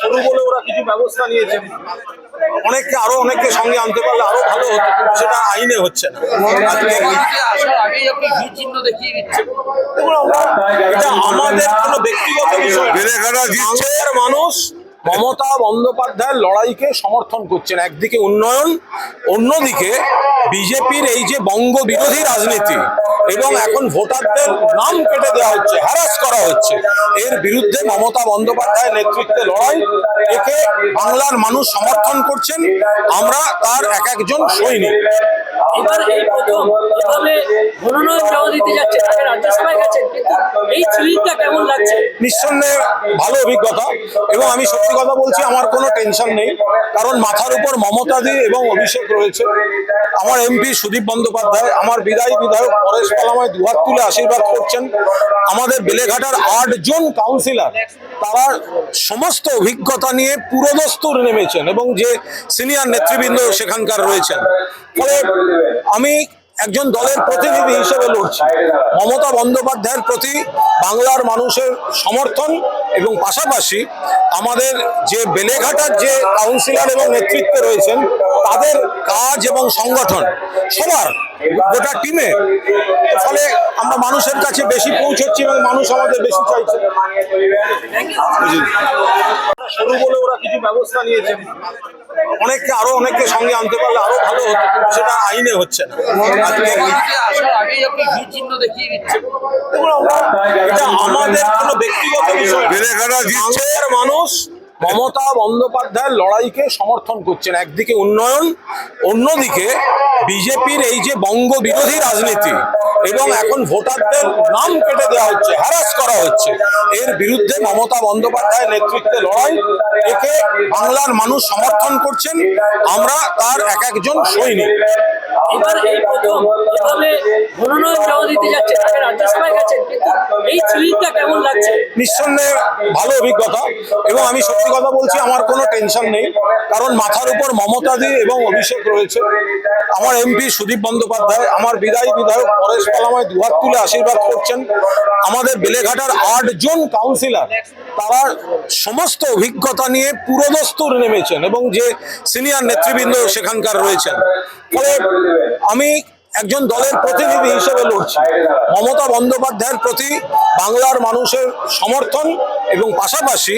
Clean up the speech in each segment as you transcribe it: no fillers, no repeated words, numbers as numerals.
শুরু বলে ওরা কিছু ব্যবস্থা নিয়েছেন, অনেককে সঙ্গে আনতে পারলে আরো ভালো হতো, কিন্তু সেটা আইনে হচ্ছে না। এটা আমাদের কোনো ব্যক্তিগত বিষয় বাংলার মানুষ মমতা বন্দ্যোপাধ্যায়ের লড়াইকে সমর্থন করছেন। একদিকে উন্নয়ন, অন্যদিকে বিজেপির এই যে বঙ্গ বিরোধী রাজনীতি এবং এখন ভোটারদের নাম কেটে দেওয়া হচ্ছে, হ্যারাস করা হচ্ছে, এর বিরুদ্ধে মমতা বন্দ্যোপাধ্যায়ের নেতৃত্বে লড়াই, একে বাংলার মানুষ সমর্থন করছেন। আমরা তার একজন সৈনিক। এবার এই প্রথম এভাবে মনোনয়ন জমা দিতে যাচ্ছে, আগে রাজ্যসভায় গেছেন, কিন্তু এই থ্রিলটা কেমন লাগছে? নিঃসন্দেহে ভালো অভিজ্ঞতা, এবং আমি সত্যি কথা বলছি, আমার কোনো টেনশন নেই, কারণ মাথার উপর মমতাদি এবং অভিষেক রয়েছে। আমার এমপি সুদীপ বন্দ্যোপাধ্যায়, আমার বিদায়ী বিধায়ক পরেশ পালামায় দুহাত তুলে আশীর্বাদ করছেন। আমাদের বেলেঘাটার 8 জন কাউন্সিলর, তারা সমস্ত অভিজ্ঞতা নিয়ে পুরোদস্তুর নেমেছেন, এবং যে সিনিয়র নেতৃবৃন্দ সেখানকার রয়েছেন। ফলে আমি একজন দলের প্রতিনিধি হিসেবে লড়ছি। মমতা বন্দ্যোপাধ্যায়ের প্রতি বাংলার মানুষের সমর্থন, এবং পাশাপাশি আমাদের যে বেলেঘাটার যে কাউন্সিলর এবং নেতৃত্বে রয়েছেন, তাদের কাজ এবং সংগঠন সবার গোটা টিমে, ফলে আমরা মানুষের কাছে বেশি পৌঁছচ্ছি এবং মানুষ আমাদের বেশি চাইছে। শুরু বলে ওরা কিছু ব্যবস্থা নিয়েছেন, অনেককে সঙ্গে আনতে পারলে আরো ভালো হতো, কিন্তু সেটা আইনে হচ্ছে না। এটা আমাদের কোনো ব্যক্তিগত বিষয়। বাংলার মানুষ মমতা বন্দ্যোপাধ্যায়ের লড়াইকে সমর্থন করছেন। একদিকে উন্নয়ন, অন্যদিকে বিজেপির এই যে বঙ্গ বিরোধী রাজনীতি এবং এখন ভোটারদের নাম কেটে দেওয়া হচ্ছে, হ্যারাস করা হচ্ছে, এর বিরুদ্ধে মমতা বন্দ্যোপাধ্যায়ের নেতৃত্বে লড়াই, একে বাংলার মানুষ সমর্থন করছেন। আমরা তার একজন সৈনিক। এবার এই প্রথম এভাবে মনোনয়ন জমা দিতে যাচ্ছে, আগে রাজ্যসভায় গেছেন, কিন্তু এই থ্রিলটা কেমন লাগছে? নিঃসন্দেহে ভালো অভিজ্ঞতা, এবং আমি সত্যি কথা বলছি, আমার কোনো টেনশন নেই, কারণ মাথার উপর মমতাদি এবং অভিষেক রয়েছে। আমার এমপি সুদীপ বন্দ্যোপাধ্যায়, আমার বিদায়ী বিধায়ক পরেশ পালামায় দুহাত তুলে আশীর্বাদ করছেন। আমাদের বেলেঘাটার 8 জন কাউন্সিলর, তারা সমস্ত অভিজ্ঞতা নিয়ে পুরোদস্তুর নেমেছেন, এবং যে সিনিয়র নেতৃবৃন্দ সেখানকার রয়েছেন। ফলে আমি একজন দলের প্রতিনিধি হিসেবে লড়ছি। মমতা বন্দ্যোপাধ্যায়ের প্রতি বাংলার মানুষের সমর্থন, এবং পাশাপাশি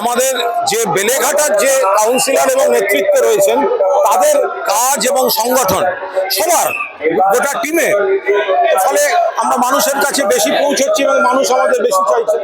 আমাদের যে বেলেঘাটার যে কাউন্সিলর এবং নেতৃত্বে রয়েছেন, তাদের কাজ এবং সংগঠন সবার গোটা টিমে, ফলে আমরা মানুষের কাছে বেশি পৌঁছচ্ছি এবং মানুষ আমাদের বেশি চাইছে।